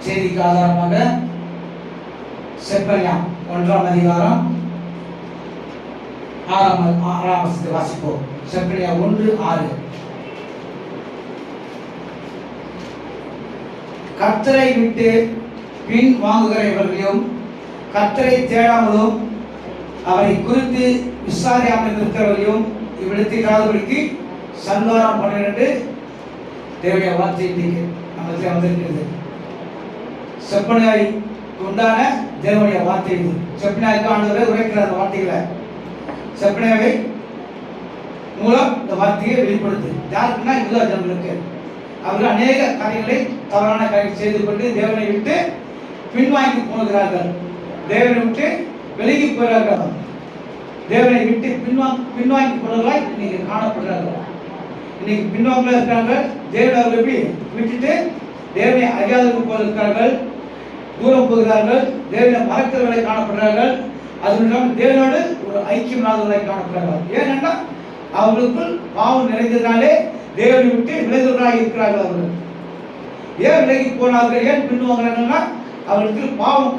செய்திக்கு ஆதாரமாக செப்பனியா 1ஆம் அதிகாரம் 6ஆம் வசனத்தை வாசிப்போம். செப்பனியா 1:6. கர்த்தரை விட்டு பின் வாங்குகிறவர்களையும் கர்த்தரை தேடாமலும் அவரை குறித்து விசாரியாமல் இருக்கிறவர்களையும் இவ்விடத்திற்கு சங்காரம் 12 தேவனுடைய வார்த்தை இன்னைக்கு நமக்கு வந்திருக்கிறது. செப்பனியாய் உண்டான தேவனுடைய வார்த்தை இது. செப்பனியாய்க்கு ஆண்டவரை உரைக்கிற அந்த வார்த்தைகளை செப்பனியாவை மூலம் இந்த வார்த்தையை வெளிப்படுத்து. யாருக்குன்னா யூதா ஜனங்களுக்கு. அவர்கள் அநேக காரியங்களை தவறான காரியம் செய்து கொண்டு தேவனை விட்டு பின்வாங்கி போகிறார்கள். தேவனை விட்டு விலகி போகிறார்கள். தேவனை விட்டு பின்வாங்கி போனவர்களாய் இன்னைக்கு காணப்படுறார்கள். இன்னைக்கு பின்வாங்கல இருக்காங்க. தேவனை அவர்கள் விட்டுட்டு தேவனை அறியாதவர்கள் போல இருக்கிறார்கள். தூரம் போகிறார்கள். தேவனை மறக்கிறவர்களை காணப்படுறார்கள். அது இல்லாமல் தேவனோடு ஒரு ஐக்கியம் இல்லாதவர்களை காணப்படுறார்கள். ஏனென்றால் அவர்களுக்குள் பாவம் நிறைந்ததினாலே தேவனை விட்டு விலகுவர்களாக இருக்கிறார்கள். அவர்கள் ஏன் விலகி போனார்கள், ஏன் பின்வாங்கிறாங்கன்னா அவர்களுக்கு பாவம்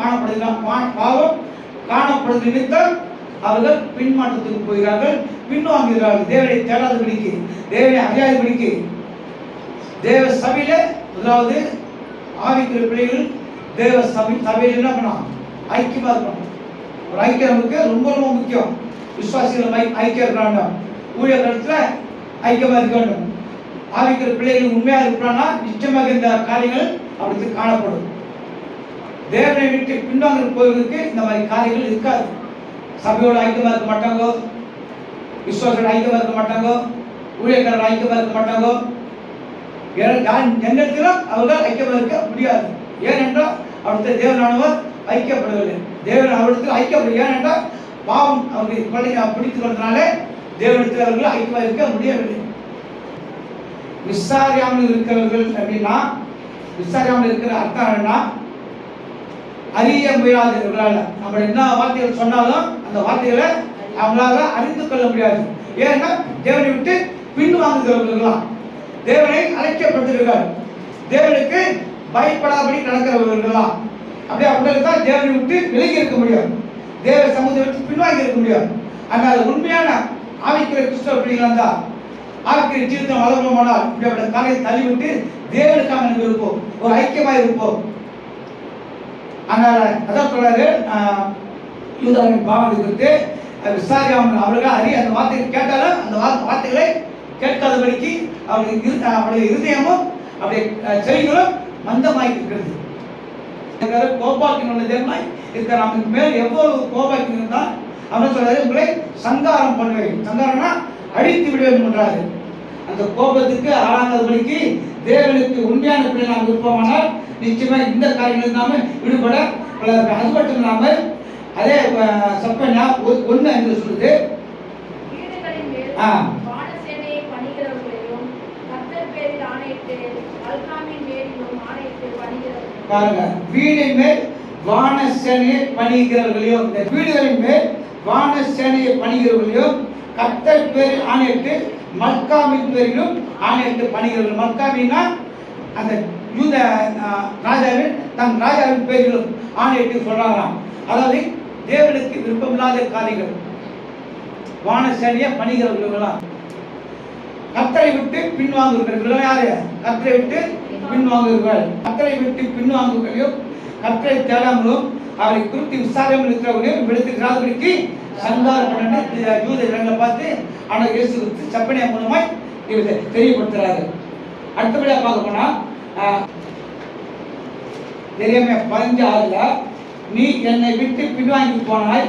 காணப்படுது நிமித்தம் அவர்கள் பின்மாற்றத்துக்கு போகிறார்கள், பின்வாங்குகிறார்கள். தேவனை தேடாதபடிக்கு, தேவனை அறியாதபடிக்கு. தேவ சபையில முதலாவது ஆவிக்குரிய பிள்ளைகள் தேவ சபையில் என்ன பண்ணணும்? ஐக்கியமா இருக்கணும். ஒரு ஐக்கியம் நமக்கு ரொம்ப ரொம்ப முக்கியம். விசுவாசிகள் ஐக்கியம் இருக்கிறாங்க. ஊழியர்களிடத்துல ஐக்கியமா இருக்க வேண்டும். ஆவிக்குரிய பிள்ளைகள் உண்மையா இருக்கிறான்னா நிச்சயமாக இந்த காரியங்கள் அவருக்கு காணப்படும். தேவனை விட்டு பின்வாங்க போவதற்கு இந்த மாதிரி காரியங்கள் இருக்காது. சபையோட ஐக்கியமா இருக்க மாட்டாங்க, விசுவாசோட ஐக்கியமா இருக்க மாட்டாங்க, ஊழியக்காரர் ஐக்கியமா இருக்க மாட்டாங்க. எண்ணத்திலும் அவர்கள் ஐக்கியமா இருக்க முடியாது. ஏனென்றால் அவருடைய தேவனானவர் ஐக்கியப்படவில்லை. தேவன் அவரிடத்தில் ஐக்கியப்படும். ஏனென்றால் பாவம் அவருடைய கொள்ளையை பிடித்துக் கொண்டதுனால தேவனிடத்தில் அவர்கள் ஐக்கியமா இருக்க முடியவில்லை. விசாரியாமல் இருக்கிறவர்கள் அப்படின்னா, விசாரியாமல் இருக்கிற அர்த்தம் என்னன்னா அறிய முடியாதவர்களால் நம்ம என்ன வார்த்தைகள் சொன்னாலும் அந்த வார்த்தைகளை அவங்களால அறிந்து கொள்ள முடியாது. ஏன்னா தேவனை விட்டு பின்வாங்குகிறவர்களாம், தேவனை அழைக்கப்பட்டிருக்கிறார், தேவனுக்கு பயப்படாதபடி நடக்கிறவர்களாம். அப்படியே அவங்களுக்கு தான் தேவனை விட்டு விலகி இருக்க முடியாது, தேவ சமூகத்தை விட்டு பின்வாங்கி இருக்க முடியாது. ஆனால் உண்மையான ஆவிக்குரிய கிறிஸ்தவ பிள்ளைகள் தான் ஆவிக்குரிய ஜீவிதம் வளர்வோமானால் இப்படிப்பட்ட காலையை தள்ளிவிட்டு தேவனுக்காக நம்ம இருப்போம், ஒரு ஐக்கியமாக இருப்போம். ஆனால் அதான் சொல்றாரு, யூதாவின் பாவனை குறித்து விசாரியாமல் அவர்கள் அந்த வார்த்தையை கேட்டாலும் அந்த வார்த்தைகளை கேட்காதபடிக்கு அவருடைய இருதயமும் அவருடைய செவிகளும் மந்தமாய் இருக்கிறது. கோபாக்கினுள்ள தேவனாய் இருக்கிற நமக்கு மேல் எவ்வளவு கோபாக்கி இருந்தால் அவன் சொல்றாரு, உங்களை சங்காரம் பண்ணுவேன். சங்காரம்னா அழித்து விடுவேன் என்றாரு. அந்த கோபத்துக்கு ஆளாகாதபடிக்கு தேவனுக்கு உண்மையான பிள்ளை நாம் இருப்போமானால் நிச்சயமா இந்த காரியங்கள் நாம விடுபட. அது மட்டும் இல்லாமல் அதே செப்பனியா 1 என்று சொல்லுது, பாருங்க, வீடின் மேல் வான சேனையை பணிகிறவர்களையும், இந்த வீடுகளின் மேல் வான சேனையை பணிகிறவர்களையும் கர்த்தர் பேரில் ஆணையிட்டு மல்காமின் பேரிலும் ஆணையிட்டு பணிகிறவர்கள். மல்காமின்னா அந்த யூத ராஜாவின் தம் ராஜாவின் பேரிலும் ஆணையிட்டு சொல்றாராம். அதாவது தேவனுக்கு விருப்பமில்லாத காரியங்கள் வான சேனையை பணிகிறவர்களாம். கர்த்தரை விட்டு பின்வாங்குகிறவர்கள் யாரு? கர்த்தரை விட்டு பின்வாங்குகிறவர்கள். கர்த்தரை விட்டு பின்வாங்குகளையும் கர்த்தரை தேடாமலும் அவரை குறித்து விசாரியாமல் இருக்கிறவர்களையும் விடுத்துக்கிறாதபடிக்கு சங்காரம் பண்ணி யூத ஜனங்களை பார்த்து ஆனால் இயேசு கிறிஸ்து செப்பனியா மூலமாய் இவரை தெரியப்படுத்துறாரு. அடுத்தபடியா பார்க்க போனா எரேமியா 15:6 நீ என்னை விட்டு பின்வாங்கி போனாய்,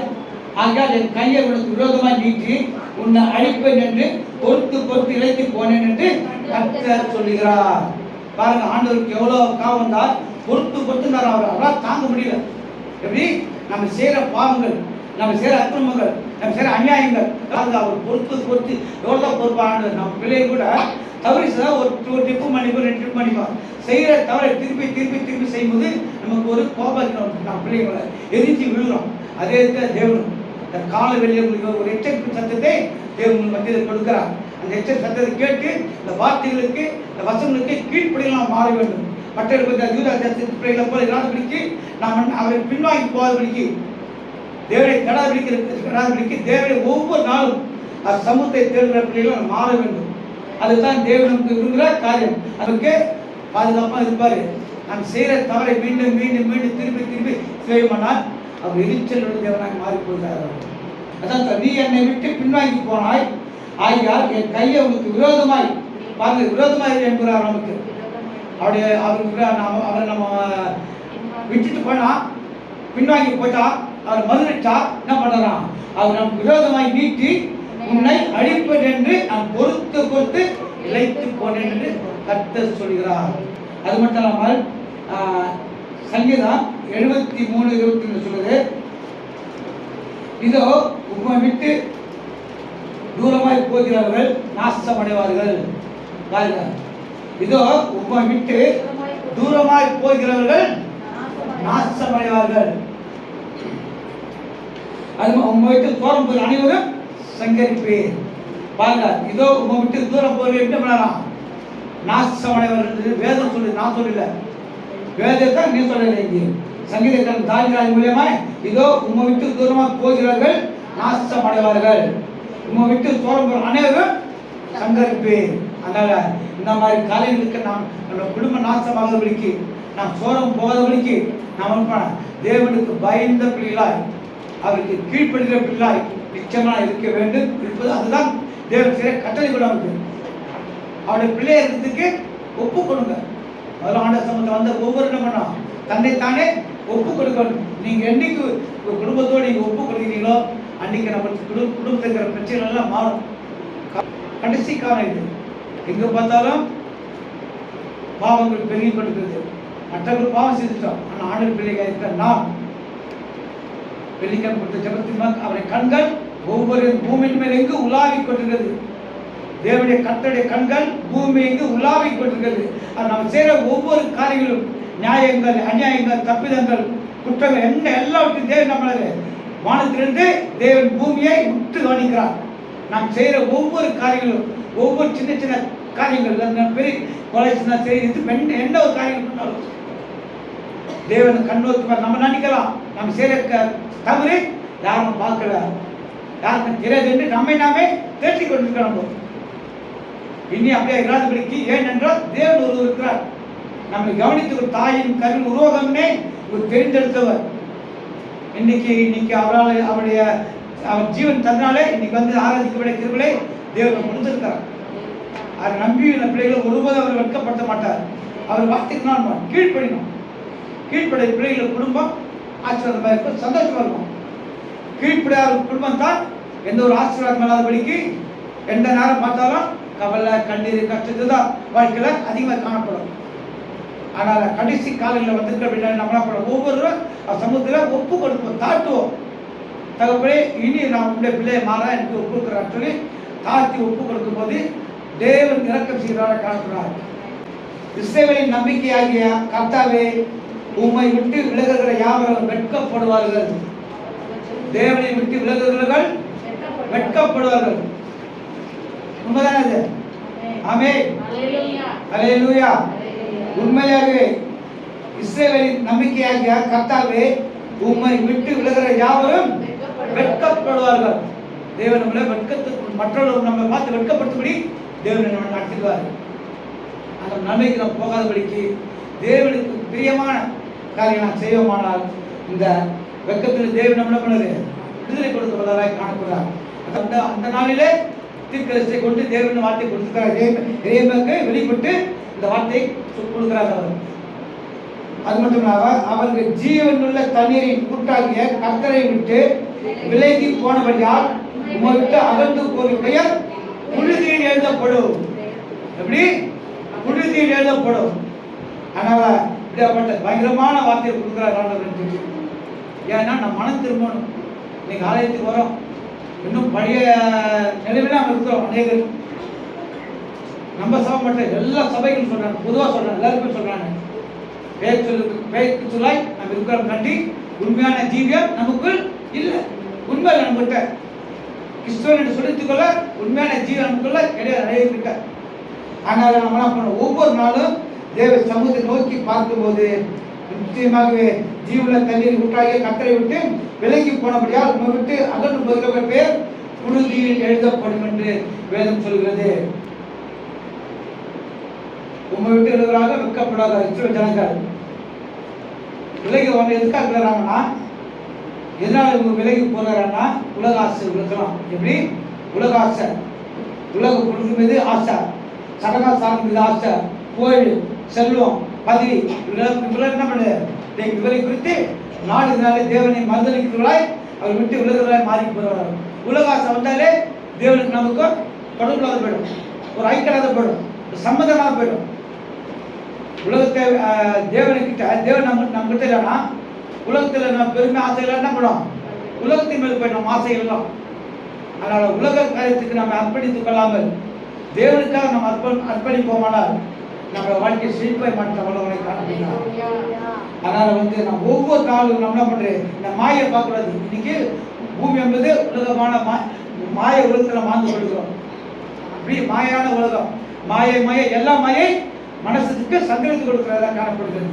ஆகையால் என் கையை உனக்கு விரோதமாய் நீட்டி உன்னை அழிப்பேன் என்று பொறுத்து இழைத்து போனேன் என்று கர்த்தர் சொல்லுகிறார். பாருங்க, ஆண்டவருக்கு எவ்வளவு காவம் தான் பொறுத்து அவரால் தாங்க முடியல. எப்படி நம்ம செய்யற பாவங்கள், நம்ம செய்யற அக்கிரமங்கள், நம்ம செய்யற அநியாயங்கள், அதாவது அவர் பொறுத்து எவ்வளவு பொறுப்பான நம்ம பிள்ளைகள் கூட தவறி ஒரு டிப்பு மன்னிப்போம், 2 டிப்பு மன்னிப்போம். செய்யற தவறை திருப்பி செய்யும்போது நமக்கு ஒரு கோபம் நம்ம பிள்ளைகளை எரிஞ்சு விழுகிறோம். அதே தேவன் இந்த கால வெளியே ஒரு எச்சரிக்கை சத்தத்தை தேவன் மத்தியில் கொடுக்கிறார். அந்த எச்சரிக்கை சத்தத்தை கேட்டு இந்த வார்த்தைகளுக்கு, இந்த வசங்களுக்கு கீழ்ப்படியெல்லாம் மாற வேண்டும். மற்ற யூதா தேசத்து பிள்ளைகளை போல இராதபடிக்கு நாம் அவரை பின்வாங்கி போகாதபடிக்கு தேவனை கடாதபடிக்கு தேவனை ஒவ்வொரு நாளும் சமூகத்தை தேடுகிற பிள்ளைகள் மாற வேண்டும். அதுதான் தேவனுக்கு விரும்புகிற காரியம். அதுக்கு பாதுகாப்பாக இருப்பாரு. நாம் செய்கிற தவறை மீண்டும் மீண்டும் மீண்டும் திருப்பி திருப்பி செய்யமானால் அவர் எரிச்சல் தேவனாக மாறி போகிறார். அதான் நீ என்னை விட்டு பின்வாங்கி போனாய், ஆகியால் என் கையை உங்களுக்கு விரோதமாய் பாருங்க, விரோதமாய் என்கிறார். நமக்கு அவரை நம்ம விட்டுட்டு போனா, பின்வாங்கி போட்டா, அவர் மறுவிட்டா என்ன பண்ணுறான்? அவர் நமக்கு விரோதமாய் நீட்டி உன்னை அழிப்பது என்று நான் பொறுத்து இழைத்து போனேன் என்று கர்த்தர் சொல்கிறார். அது மட்டும் இல்லாமல் சங்கீதம் 73:22 சொல்லுது, இதோ உம்மை விட்டு தூரமாய் போகிறவர்கள் நாசமடைவார்கள். இதோ உம்மை விட்டு தூரமாய் போகிறவர்கள் நாசமடைவார்கள். அது உம்மை விட்டு தூரம் போகிற அனைவரும் சங்கரிப்பேன். பாருங்க, இதோ உம்மை விட்டு தூரம் போகிற என்ன பண்ணலாம்? நாசமடைவார்கள். வேதம் சொல்லு, நான் சொல்லல, வேதத்தை நீ சொல்லல. இங்கே சங்கீதக்காரன் தாவீது மூலமாய் இதோ உம்மை விட்டு தூரமாக போகிறார்கள் நாசமடைவார்கள், உம்மை விட்டு தூரம் போகிற அனைவரும் சங்கரிப்பேன். அதனால இந்த மாதிரி காரியங்களுக்கு நாம் நம்ம குடும்ப நாசமாகபடிக்கு, நாம் சோரம் போகாதபடிக்கு நாம் தேவனுக்கு பயந்த பிள்ளைகளாய், அவருக்கு கீழ்ப்படுகிற பிள்ளையாய் நிச்சயமாக இருக்க வேண்டும். இருப்பது அதுதான் தேவன் செய்கிற கட்டளை கூட. அவருடைய பிள்ளையை இருக்கிறதுக்கு ஒப்பு கொடுங்க. அதில் ஆண்டவர் சமூகத்தை வந்த ஒவ்வொரு என்ன பண்ணோம்? தன்னைத்தானே ஒப்பு கொடுக்கணும். நீங்கள் என்னைக்கு குடும்பத்தோடு நீங்கள் ஒப்பு கொடுக்கிறீங்களோ அன்றைக்கி நம்ம குடும்பத்தில் இருக்கிற பிரச்சனைகள் எல்லாம் மாறும். கடைசி காலம் இது. எங்கே பார்த்தாலும் பாவங்கள் பெருகி கொண்டிருக்கிறது. மற்றவர்கள் பாவம் செய்துட்டோம், ஆனால் ஆண்டவர் பிள்ளைகள் இருக்கிற நாம் வெள்ளிக்கிழமை கொடுத்த ஜெபத்தின் அவரை கண்கள் ஒவ்வொரு பூமியின் மேல் எங்கு உலாவிக் கொண்டிருக்கிறது. தேவனுடைய கர்த்தருடைய கண்கள் பூமி எங்கு உலாவிக் கொண்டிருக்கிறது. அது நம்ம செய்கிற ஒவ்வொரு காரியங்களும், நியாயங்கள், அநியாயங்கள், தப்பிதங்கள், குற்றங்கள் என்ன எல்லாவற்றையும் தேவன் நம்மளது வானத்திலிருந்து தேவன் பூமியை விட்டு கவனிக்கிறார். நாம் செய்கிற ஒவ்வொரு காரியங்களும், ஒவ்வொரு சின்ன சின்ன காரியங்கள், பெரிய கொலை சின்ன செய்து என்ன ஒரு காரியங்கள் பண்ணாலும் தேவன் கண்ணோக்கி நம்ம நினைக்கலாம். நம்ம செய்கிற தவறு யாரும் பார்க்கல, யாருக்கும் தெரியாது என்று நம்மை நாமே தேற்றிக் கொண்டிருக்கிறோம். இனி அப்படியே இராதபடிக்கு, ஏனென்றால் தேவன் ஒருவர் இருக்கிறார். நம்மை கவனித்து ஒரு தாயின் கருவின் உருவகம்னே ஒரு தெரிந்தெடுத்தவர். இன்னைக்கு அவருடைய அவர் ஜீவன் தந்தாலே இன்னைக்கு வந்து ஆராதிக்கப்பட கிருபையை தேவன் கொடுத்திருக்கிறார். அதை நம்பி பிள்ளைகளை ஒருபோது அவர் வெட்கப்படுத்த மாட்டார். அவர் வார்த்தைக்கு நான் கீழ்ப்படினோம். கீழ்ப்படைய பிள்ளைகள் குடும்பம் ஆசீர்வாதமாக இருக்கும், சந்தோஷமாக இருக்கும். கீழ்ப்படையாத குடும்பம் தான் எந்த ஒரு ஆசீர்வாதம் இல்லாதபடிக்கு எந்த நேரம் பார்த்தாலும் கவலை, கண்ணீர், கஷ்டத்து தான் வாழ்க்கையில் அதிகமாக காணப்படும். ஆனால் கடைசி காலங்களில் வந்திருக்க நம்மளா ஒவ்வொருவரும் சமூகத்தில் ஒப்பு கொடுப்போம், தாழ்த்துவோம். தகப்பனே, இனி நான் உங்களுடைய பிள்ளையை மாற எனக்கு ஒப்பு கொடுக்குறான்னு சொல்லி தாழ்த்தி ஒப்பு கொடுக்கும் போது தேவன் இறக்கம் செய்கிறார காணப்படுறார். இஸ்ரவேலின் நம்பிக்கையாகிய கர்த்தாவே, உம்மை விட்டு விலகுகிற யாவரும் வெட்கப்படுவார்கள். தேவனை விட்டு விலகுகிறவர்கள் வெட்கப்படுவார்கள். உண்மைதானே இது? ஆமென், அல்லேலூயா. உண்மையாகவே இஸ்ரவேலின் நம்பிக்கையாகிய கர்த்தாவே, உம்மை விட்டு விலகுகிற யாவரும் வெட்கப்படுவார்கள். தேவன் நம்மளை வெட்கத்துக்கு, மற்றவர்கள் நம்ம பார்த்து வெட்கப்படுத்தபடி தேவனை நம்ம நடத்துவார். அந்த நன்மைக்கு நம்ம போகாதபடிக்கு தேவனுக்கு பிரியமான காரியம் நாம் செய்வோமானால் இந்த வெட்கத்தில் தேவன் நம்மளை பண்ணது விடுதலை கொடுக்கிறவர்களாக காணப்படுறார். அந்த நாளிலே தீர்க்கதரிசியை கொண்டு தேவன் வார்த்தை கொடுத்துக்கிறார். வெளிப்பட்டு இந்த வார்த்தையை கொடுக்கிறார் அவர். அது மட்டும் இல்லாமல் அவர்கள் ஜீவனுள்ள தண்ணீரின் கூட்டாகிய கர்த்தரை விட்டு விலகி போனபடியால் உம்மை விட்டு அகன்று போகிற பெயர் புழுதியில் எழுதப்படும். எப்படி? புழுதியில் எழுதப்படும். அதனால இப்படிப்பட்ட பயங்கரமான வார்த்தையை கொடுக்குறாரு. ஏன்னா நம்ம மனம் திரும்பணும். இன்னைக்கு ஆலயத்துக்கு வரோம், இன்னும் பழைய நிலைமையில நம்ம இருக்கிறோம். அநேகர் நம்ம சபை மட்டும் எல்லா சபைகளும் சொல்றாங்க, பொதுவாக சொல்றாங்க, எல்லாருக்குமே சொல்றாங்க, பேய்க்கு சொல்லாய் நம்ம இருக்கிறோம் கண்டி உண்மையான ஜீவியம் நமக்குள் இல்லை. உண்மை இல்லை நம்மகிட்ட. கிறிஸ்துவன் என்று சொல்லித்துக்கொள்ள உண்மையான ஜீவன் நமக்குள்ள கிடையாது, நிறைய இருக்க. அதனால நம்ம என்ன பண்ணணும்? ஒவ்வொரு நாளும் தேவ சமூகத்தை நோக்கி பார்க்கும்போது நிச்சயமாகவே ஜீவன தண்ணீர் ஊற்றாகிய கர்த்தரை விட்டு விலகி போனபடியால் உண்மை விட்டு அகன்று போகிறவர் பேர் புழுதியில் எழுதப்படும் என்று வேதம் சொல்கிறது. உண்மை விட்டு எழுதுவராக வெட்கப்படாத இஸ்ரவேல் ஜனங்கள் விலகி வந்து எதுக்காக விழுறாங்கன்னா, எதனால இவங்க விலகி போகிறாங்கன்னா உலக ஆசை விழுக்கலாம். எப்படி? உலக ஆசை, உலக பொருள் மீது ஆசை, சடங்காச்சாரம் மீது ஆசை, கோயில், செல்வம், பதவி, என்ன பண்ணுது? இவரை குறித்து நாடு நாளே தேவனை மறுதளிக்கிறவர்களாய் அவர் விட்டு விலகுவதாய் மாறி போகிறார். உலக ஆசை வந்தாலே தேவனுக்கு நமக்கு தொடர்புலாத போயிடும், ஒரு ஐக்கியராத போயிடும், சம்மதமாக போயிடும். உலகத்தை தேவனுக்கிட்ட தேவன் நம்ம கிட்ட இல்லைன்னா உலகத்தில் நம்ம பெருமை ஆசைகள் என்ன பண்ணுவோம்? உலகத்தின் மேல் போயிடும் ஆசைகள் எல்லாம். அதனால உலக காரியத்துக்கு நம்ம அர்ப்பணித்துக் கொள்ளாமல் தேவனுக்காக நம்ம அர்ப்பணிப்போமானால் நம்ம வாழ்க்கை செழிப்பாய் மாற்ற வல்லவரை காணப்படுகிறார். அதனால நம்ம ஒவ்வொரு நாளும் நம்ம என்ன பண்றோம்? இந்த மாயை பார்க்கக்கூடாது. இன்னைக்கு பூமி என்பது உலகமான மாய உலகத்தில் வாழ்ந்து கொள்கிறோம். அப்படி மாயான உலகம், மாயை எல்லா மாயை மனசுக்கு சந்தேகத்து கொடுக்கிறதா காணப்படுகிறது.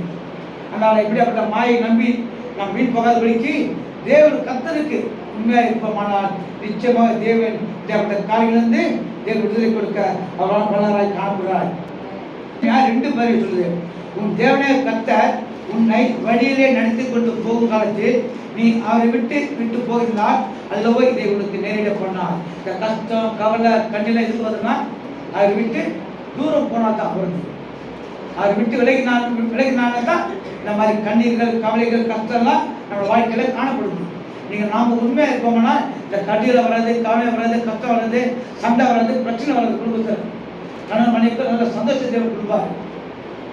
அதனால இப்படிப்பட்ட மாயை நம்பி நாம் வீண் போகாதபடிக்கு தேவன் கர்த்தருக்கு உண்மையாக இருப்போமானால் நிச்சயமாக தேவன் இப்படிப்பட்ட காலையிலிருந்து தேவன் விடுதலை கொடுக்க அவரால் வல்லவராய் காணப்படுகிறார். ரெண்டு பேரை சொல்லுது, உன் தேவனே கர்த்தர் உன்னை வழியிலே நடத்தி கொண்டு போகும் காலத்தில் நீ அவரை விட்டு போகிறால் அல்லவோ இதை உனக்கு நேரிட பண்ணார். இந்த கஷ்டம் கவலை கண்ணில இருக்குவதுன்னா அவரை விட்டு தூரம் போனால் தான் வருது. அவர் விட்டு விலகினால தான் இந்த மாதிரி கண்ணீர்கள் கவலைகள் கஷ்டம்லாம் நம்ம வாழ்க்கையில காணப்படுது. நாம உண்மையாக இருப்போம்னா இந்த கண்ணீரை வராது, கவலை வராது, கஷ்டம் வராது, சண்டை வராது, பிரச்சனை வராது. குடும்பத்தில் கணவன் மனைவிக்கு நல்ல சந்தோஷத்தை தேவன் கொடுப்பாரு.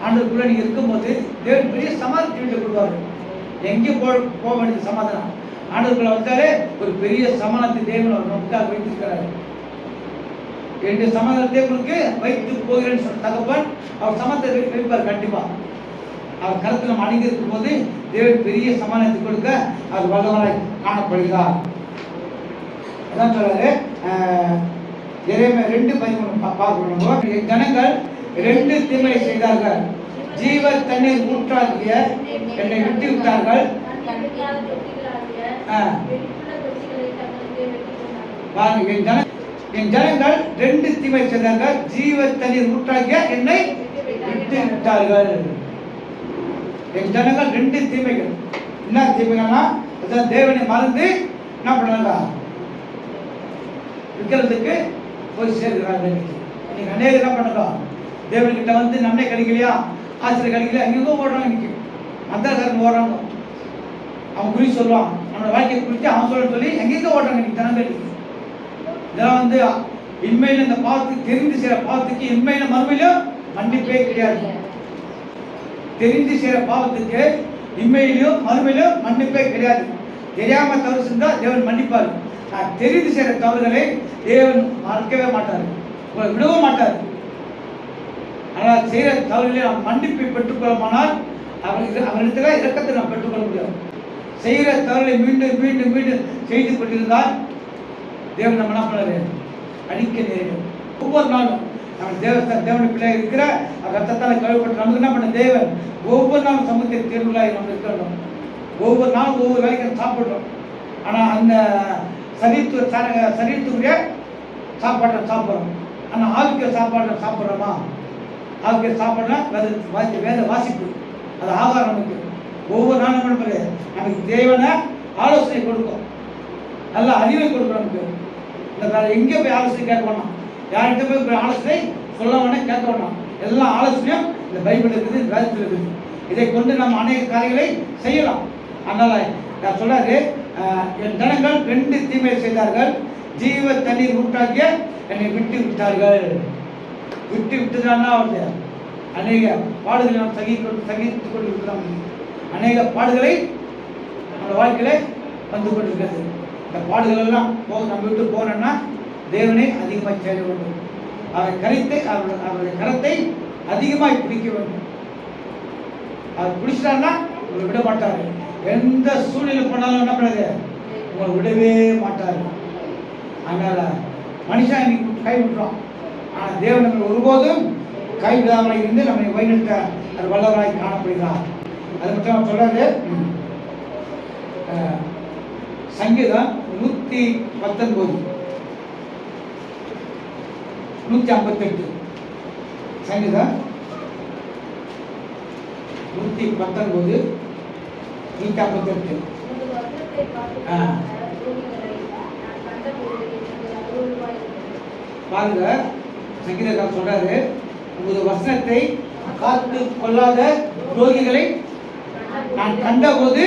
ஆண்டவருக்குள்ள நீங்க இருக்கும்போது தேவன் பெரிய சமாதானத்தை கொடுப்பாரு. எங்கேயும் போக வேண்டியது சமாதானம். ஆண்டவருக்குள்ள வந்தாலே ஒரு பெரிய சமாதானத்தை தேவன் நமக்காக வைத்திருக்கிறாரு. என்னுடைய சமாதானத்தை உங்களுக்கு வைத்து போகிறேன்னு சொன்ன தகப்பன் அவர் சமாதானத்தை வைப்பார். கண்டிப்பா அவர் கருத்தில் நம்ம அணுகி இருக்கும் போது தேவன் பெரிய சமாதானத்தை கொடுக்க அவர் வல்லவராய் காணப்படுகிறார். அதான் சொல்றாரு எரேமியா 2:13 பார்க்கணும். என் ஜனங்கள் 2 தீமை செய்தார்கள், ஜீவ தண்ணீர் ஊற்றாகிய என்னை விட்டு விட்டார்கள். என் ஜனங்கள் 2 தீமை செய்தார்கள், ஜீவ தண்ணீர் ஊற்றாகிய என்னை விட்டு விட்டார்கள். என் ஜனங்கள் 2 தீமைகள். என்ன தீமைகள்னா தேவனை மறந்து என்ன பண்ணாங்க? விற்கிறதுக்கு போய் சேர்க்கிறார்கள். இன்னைக்கு அநேகம் என்ன பண்ணுறோம்? தேவன்கிட்ட நன்மை கிடைக்கலையா, ஆசிரியர் கிடைக்கலையா, எங்கேயோ ஓடுறாங்க. இன்னைக்கு மந்திரக்காரங்க ஓடுறாங்க. அவன் குறி சொல்லுவான், நம்மளோட வாழ்க்கையை குறித்து அவன் சொல்லி எங்கேயோ ஓடுறாங்க. இன்னைக்கு தினங்கள் இதெல்லாம் இன்மையில இந்த பாவத்துக்கு தெரிந்து செய்கிற பாவத்துக்கு இன்மையில மறுமையிலும் மன்னிப்பே கிடையாது. தெரிந்து செய்கிற பாவத்துக்கு இன்மையிலும் மறுமையிலும் மன்னிப்பே கிடையாது. தெரியாம தவறு செஞ்சா தேவன் மன்னிப்பார். தெரிந்து செய்கிற தவறுகளை தேவன் மறக்கவே மாட்டார், உங்களை விடவும் மாட்டார். ஆனால் செய்கிற தவறுகளை நாம் மன்னிப்பை பெற்றுக்கொள்ளமானால் அவரிடத்துல இரக்கத்தை நாம் பெற்றுக்கொள்ள முடியும். செய்கிற தவறுகளை மீண்டும் மீண்டும் மீண்டும் செய்து கொண்டிருந்தால் தேவன் நம்ம என்ன பண்ணாரு? அழிக்க நேரிடும். ஒவ்வொரு நாளும் நம்ம தேவனுடைய பிள்ளையாக இருக்கிற ரத்தத்தால் கழுவப்பட்டு நமக்கு என்ன பண்ண தேவன் ஒவ்வொரு நாளும் சமூகத்தை தேர்வுகளாக நம்ம இருக்கிறோம். ஒவ்வொரு நாளும் ஒவ்வொரு வேலைக்கு சாப்பிடுறோம். ஆனால் அந்த சரீரத்துக்குரிய சாப்பாட்டை சாப்பிட்றோம். ஆனால் ஆரோக்கிய சாப்பாட்டை சாப்பிட்றோமா? ஆரோக்கிய சாப்பாடுனா வேத வாசிப்பு, அது ஆகாரம். நமக்கு ஒவ்வொரு நாளும் பண்ணுறது நமக்கு தேவனை ஆலோசனை கொடுக்கும், நல்ல அறிவை கொடுக்கும். நமக்கு இந்த எங்கே போய் ஆலோசனை கேட்க வேணாம், யார்கிட்ட போய் ஆலோசனை சொல்ல வேணாம், கேட்க வேணாம். எல்லா ஆலோசனையும் இந்த பைபிள் இருக்குது, வேதத்தில் இருக்குது. இதை கொண்டு நம்ம அநேக காரியங்களை செய்யலாம். அதனால நான் சொல்றாரு, என் ஜனங்கள் 2 தீமை செய்தார்கள், ஜீவ தண்ணீர் ஊற்றாகிய என்னை விட்டு விட்டார்கள். விட்டு விட்டுதான்னா அவருடைய அநேக பாடுகளை நாம் சகித்துக் கொண்டிருக்கிறோம். அநேக பாடுகளை நம்ம வாழ்க்கையில வந்து கொண்டிருக்கிறது. இந்த பாடுகள் எல்லாம் நம்ம விட்டு போனோம்னா தேவனை அதிகமாக தேட வேண்டும். அவரை கரைத்தை அவருடைய கரத்தை அதிகமாக பிடிக்க வேண்டும். அவர் பிடிச்சிட்டாருன்னா உங்களை விட மாட்டாரு. எந்த சூழ்நிலை பண்ணாலும் என்ன பண்ணாது? உங்களை விடவே மாட்டாரு. அதனால மனுஷன் இன்னைக்கு கை விட்டுறோம். ஆனால் தேவன் ஒருபோதும் கைவிடாமல் இருந்து நம்மை வழிநடத்த அது வல்லவராய் காணப்படுகிறார். அது மட்டும் சொல்றாரு சங்கீதம் 119 158 சங்கீதம் 119 158 பாருங்க. சங்கீதக்காரர் சொல்றாரு, உமது வசனத்தை காத்து கொள்ளாத துரோகிகளை நான் கண்டபோது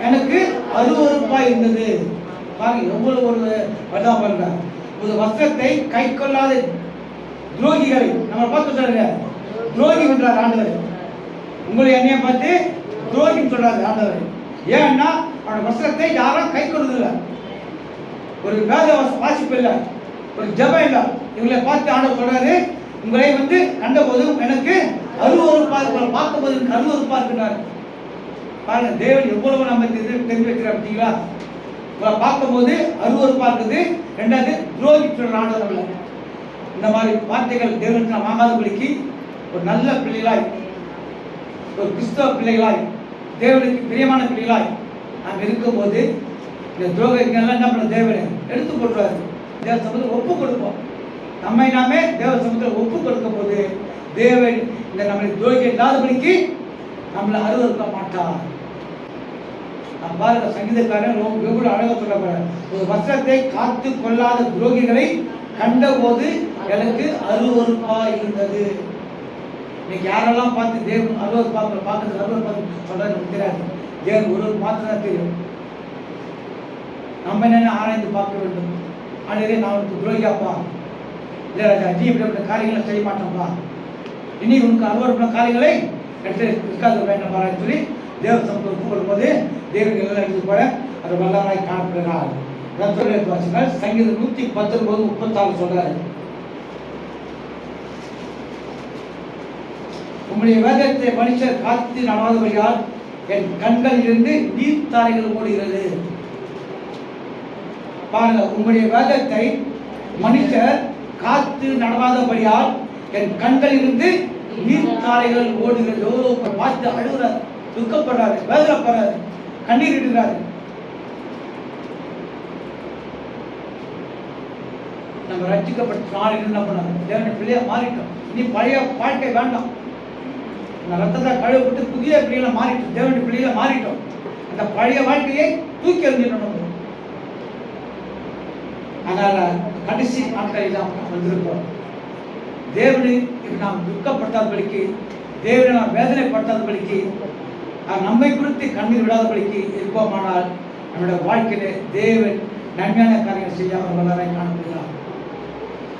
எனக்கு அருவருப்பாய் இருந்தது. பாருங்க எவ்வளவு ஒரு வர்ணம் பாருங்க. உமது வசனத்தை கை கொள்ளாத துரோகிகளை நம்ம பார்த்து சொல்றாங்க, துரோகி என்றார் ஆண்டவர். உங்களை என்னைய பார்த்து துரோகின்னு சொல்றாரு ஆண்டவர். ஏன்னா அவனோட வசனத்தை யாரும் கை கொள்வதில்லை, ஒரு வேத வாசிப்பு இல்லை, ஒரு ஜபம் இல்லை. இவங்களை பார்த்து ஆண்டவர் சொல்றாரு, உங்களை கண்டபோதும் எனக்கு அருவருப்பா இருக்கிற, பார்க்கும் போது எனக்கு அருவருப்பா இருக்கிறார். பாருங்க தேவன் எவ்வளவு நம்ம தெரிஞ்சு வைக்கிறார் பார்த்தீங்களா. உங்களை பார்க்கும்போது அருவருப்பா இருக்குது. ரெண்டாவது துரோகி சொல்ற ஆண்டவர். இந்த மாதிரி வார்த்தைகள் தேவனுக்கு நாம் வாங்காதபடிக்கு ஒரு நல்ல பிள்ளைகளாய், ஒரு கிறிஸ்தவ பிள்ளைகளாய், தேவனுக்கு பிரியமான பிள்ளைகளாய் நாம் இருக்கும்போது இந்த துரோகங்கள்லாம் என்ன பண்ண தேவனை எடுத்து போட்டுருவாரு. தேவ சமூகத்தில் ஒப்பு கொடுப்போம். நம்மை நாமே தேவ சமூகத்தில் ஒப்பு கொடுக்கும் போது தேவன் இந்த நம்மளை துரோகி இல்லாதபடிக்கு நம்மளை அருவருக்க மாட்டார். பாருங்க சங்கீதக்காரன் எவ்வளவு அழகா சொல்ல, ஒரு வசனத்தை காத்து கொள்ளாத துரோகிகளை கண்டபோது எனக்கு அருவருப்பா இருந்தது. இன்னைக்கு யாரெல்லாம் பார்த்து தேவன் அருவருப்பா பார்க்கறது அருவருப்பா சொல்றது நமக்கு தெரியாது. தேவன் ஒரு மாத்திரம் தான் தெரியும். நம்ம என்ன ஆராய்ந்து பார்க்க வேண்டும். ஆண்டவரே நான் உனக்கு துரோகியாப்பா, இல்லை ராஜா நீ இப்படிப்பட்ட காரியங்களை செய்ய மாட்டோம்ப்பா, இனி உனக்கு அருவருப்பான காரியங்களை எடுத்து இருக்காது வேண்டாம் பாரான்னு சொல்லி தேவ சமூகத்தை ஒப்புக்கொள்ளும் போது தேவன் எல்லாம் எடுத்து போல அது வல்லவராய் காணப்படுகிறார். சங்கீதம் 119:36 சொல்றாரு, உம்முடைய வேதத்தை மனுஷர் காத்து நடவாதபடியால் என் கண்களில் இருந்து நீர்த்தாரைகள் ஓடுகிறது. பாருங்க, உங்களுடைய வேதத்தை மனுஷர் காத்து நடவாதபடியால் என் கண்களில் இருந்து நீர்த்தாரைகள் ஓடுகிறது. எவ்வளவு பார்த்து அழுகிறார், துக்கப்படுறாரு, வேதனைப்படுறாரு, கண்ணீர் இடுகிறாரு. நம்ம ரட்சிக்கப்பட்ட நாளில் என்ன பண்ணாங்க, தேவனுடைய பிள்ளையா மாறிட்டோம். இனி பழைய வாழ்க்கை வேண்டாம். ரத்தத்தை கழுவி விட்டு புதிய பிள்ளைகளை மாறிட்டோம், தேவனுடைய பிள்ளைகளை மாறிட்டோம். அந்த பழைய வாழ்க்கையை தூக்கி எறிஞ்சிடணும். அதனால கடைசி நாட்களில் நாம் வந்திருக்கிறோம். தேவனை நாம் துக்கப்படுத்தாதபடிக்கு, தேவனை நாம் வேதனைப்படுத்தாதபடிக்கு, நம்மை குறித்து கண்ணீர் விடாதபடிக்கு இருப்போமானால் நம்முடைய வாழ்க்கையில தேவன் நன்மையான காரியங்கள் செய்யாமல் வல்லவராய் காணப்படுகிறார்.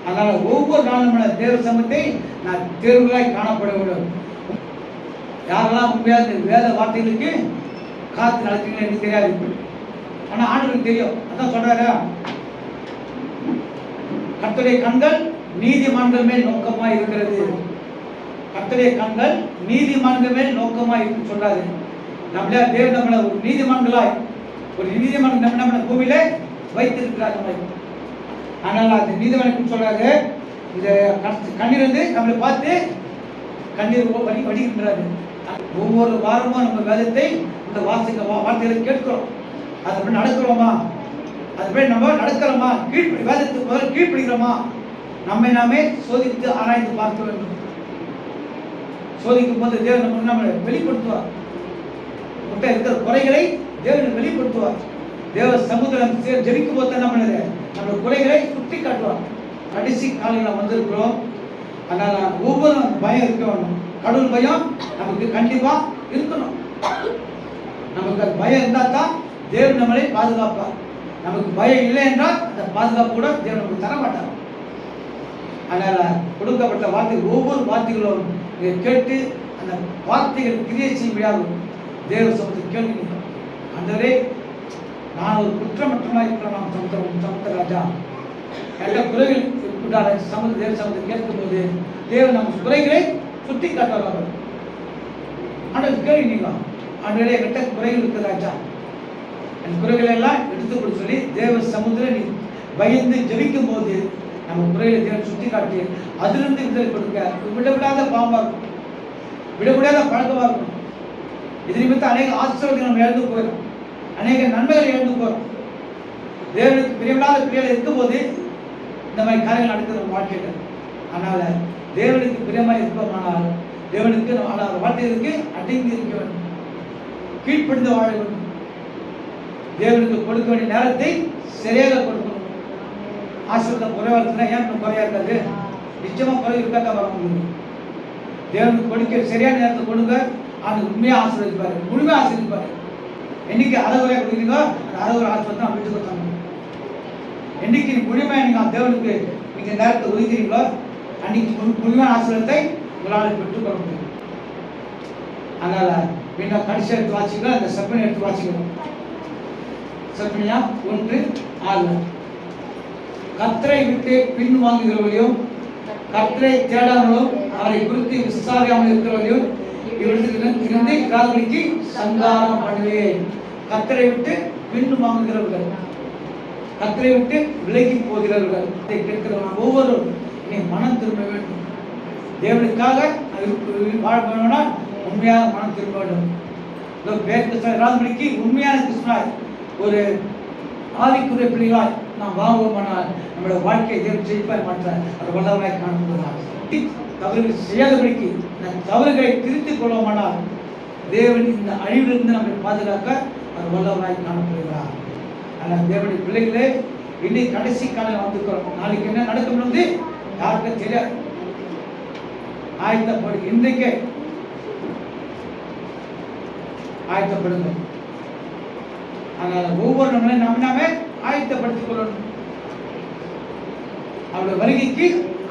அதனால ஒவ்வொரு நாளும் நம்முடைய தேவ சமூகத்தை நான் தேர்வுகளாய் காணப்பட வேண்டும். யாரெல்லாம் உண்மையாக வேத வார்த்தைகளுக்கு காத்து நடத்துங்களே எனக்கு தெரியாது, ஆனா ஆண்டுகளுக்கு தெரியும். அதான் சொல்றாரு, கர்த்தருடைய கண்கள் நீதிமான்கள் மேல் நோக்கமாய் இருக்கிறது. கர்த்தருடைய கண்கள் நீதிமான்கள் மேல் நோக்கமாய் இருக்கு சொல்றாரு. நம்மள தேவன் நம்மள ஒரு நீதிமான்களாய், ஒரு நீதிமான் நம்ம பூமியில வைத்திருக்கிறார் நம்மளை. ஆனால் அந்த நீதிமானுக்கு சொல்றாரு, இந்த கண்ணீர் நம்மளை பார்த்து கண்ணீர் வடிகின்றாரு. ஒவ்வொரு வாரமும் நம்ம வேதத்தை இந்த வார்த்தைகளை கேட்கிறோம். அதுபடி நடக்கிறோமா, அதுபடி நம்ம நடக்கிறோமா, வேதத்துக்கு முதல்ல கீழ்ப்படுகிறோமா, நம்மை நாமே சோதித்து ஆராய்ந்து பார்க்க வேண்டும். சோதிக்கும் போது தேவன் நம்மளை வெளிப்படுத்துவார். இருக்கிற குறைகளை தேவன் வெளிப்படுத்துவார். தேவ சமுதிரம் ஜெபிக்கும் போது தான் நம்ம குறைகளை சுட்டி காட்டுவார். கடைசி காலையில் வந்திருக்கிறோம். அதனால ஒவ்வொரு பயம் இருக்க வேண்டும். கடவுள் பயம் நமக்கு கண்டிப்பா இருக்கணும். நமக்கு அது பயம் இருந்தால் தான் தேவன் நம்மளை பாதுகாப்பார். நமக்கு பயம் இல்லை என்றால் அந்த பாதுகாப்பு கூட தேவன் நமக்கு தர மாட்டார். அதனால கொடுக்கப்பட்ட வார்த்தை ஒவ்வொரு வார்த்தைகளும் இதை கேட்டு அந்த வார்த்தைகள் கிரியை செய்ய முடியாது. தேவ சமூகத்தை கேள்வி, அந்தவரே நான் ஒரு குற்றமற்றமாக இருக்கிற நாம் சமுத்திர ராஜா என்ற குறைகள் சமூக தேவ சமூகத்தை கேட்கும் போது தேவன் நம்ம குறைகளை சுட்டி காட்டுவார்கள். ஆனால் கேள்வி நீங்க அன்றைய என்கிட்ட குறைகள் இருக்குது ராஜா, என் குறைகளை எல்லாம் எடுத்துக்கொடு சொல்லி தேவ சமுதிர நீ பயந்து ஜெபிக்கும் போது நம்ம குறைகளை தேவன் சுட்டி காட்டி அதிலிருந்து விடுதலை கொடுக்க. விடக்கூடாத பாவமாக இருக்கும், விடக்கூடாத பழக்கமாக இருக்கும். இது நிமித்தம் அநேக ஆசீர்வாதங்களை நம்ம இழந்து போயிடும், அநேக நன்மைகளை இழந்து போகிறோம். தேவனுக்கு பிரியமில்லாத பிள்ளைகள் இருக்கும்போது இந்த மாதிரி காரியங்கள் நடக்குது நம்ம வாழ்க்கையில். அதனால தேவனுக்கு பிரியமாக இருப்போமானால் தேவனுக்கு வாழ்க்கைக்கு அடங்கி இருக்க வேண்டும், கீழ்ப்படிந்து வாழ வேண்டும். தேவனுக்கு கொடுக்க வேண்டிய நேரத்தை சரியாக கொடுக்கணும். ஆசீர்வாதம் குறைவா இருக்குன்னா ஏன் குறையா இருக்காது? நிச்சயமா குறை இருக்காதான் வர முடியும். தேவனுக்கு கொடுக்க சரியான நேரத்தை கொடுங்க, அது உண்மையாக ஆசீர்வதிப்பாரு, முழுமையாக ஆசீர்வதிப்பாரு. என்னைக்கு அறகுறையாக கொடுக்குறீங்களோ அந்த அறகுறை ஆசீர்வாதம் நம்ம வீட்டுக்கு வந்தாங்க. என்னைக்கு முழுமையாக நீங்கள் தேவனுக்கு நீங்கள் நேரத்தை ஒதுக்கிறீங்களோ அன்னைக்கு முழுமையான ஆசீர்வாதத்தை உங்களால் பெற்றுக்கொள்ள முடியும். அதனால மீண்டும் கடைசி எடுத்து வாசிக்கலாம், அந்த செப்பனை எடுத்து வாசிக்கணும். செப்பனியா 1:6. கர்த்தரை விட்டு பின் வாங்குகிறவர்களையும் கர்த்தரை தேடாமலும் அவரை குறித்து விசாரியாமல் இருக்கிறவர்களையும் இவர்களுக்கு இராதபடிக்கு சங்காரம் பண்ணுவேன். கர்த்தரை விட்டு பின் வாங்குகிறவர்கள், கர்த்தரை விட்டு விலகி போகிறவர்கள், அதை கேட்கிறவர்கள் ஒவ்வொருவரும் நீ மனம் திரும்ப வேண்டும். தேவனுக்காக வாழ வேணும்னா உண்மையாக மனம் திரும்ப வேண்டும். இராதபடிக்கு உண்மையான கிறிஸ்துவனாய் ஒரு ஆவிக்குரிய பிள்ளைகளாய் நாம் வாங்குவோமானால் நம்மளோட வாழ்க்கையை தேவன் ஜெயிப்பாய் மாற்ற அவர் வல்லவராய் காணப்படுகிறார். தவறுகள் செய்யாதபடிக்கு நம் தவறுகளை திருத்திக் கொள்வோமானால் தேவன் இந்த அழிவிலிருந்து நம்மை பாதுகாக்க அவர் வல்லவராய் காணப்படுகிறார். ஆனால் தேவனுடைய பிள்ளைகளே, இன்னைக்கு கடைசி காலம் வந்துக்கிறோம். நாளைக்கு என்ன நடக்கும் வந்து யாருக்கும் தெரியாது. ஆயத்தப்படு, இன்றைக்கே ஆயத்தப்படுங்க. அதனால ஒவ்வொரு நாமே ஆயத்தப்படுத்திக் கொள்ளணும். அவருடைய வருகைக்கு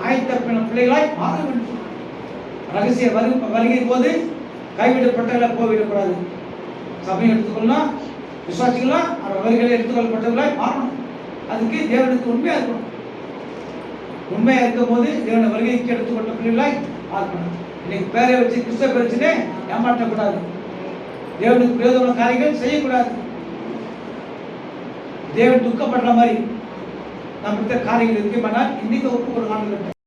ஆயத்தப்படும் பிள்ளைகளாய் மாற வேண்டும். ரகசிய வருகை போது கைவிடப்பட்டவர்களாக போய்விடக்கூடாது. சபையை எடுத்துக்கொள்ளலாம், விசுவாசிக்கலாம், அவர் வருகையில் எடுத்துக்கொள்ளப்பட்டவர்களாய் மாறணும். அதுக்கு தேவனுக்கு உண்மையா இருக்கணும். உண்மையா இருக்கும் போது தேவனுடைய வருகைக்கு எடுத்துக்கொண்ட பிள்ளைகளாய் மாறணும். இன்னைக்கு பேரை வச்சு கிறிஸ்தவ பிரச்சனை ஏமாற்றக்கூடாது. தேவனுக்கு விரோதமான காரியங்கள் செய்யக்கூடாது. தேவன் துக்கப்படுற மாதிரி நம்மகிட்ட காரியங்கள் இருக்குமானால் இன்னைக்கு ஒப்பு கொடுக்காமல்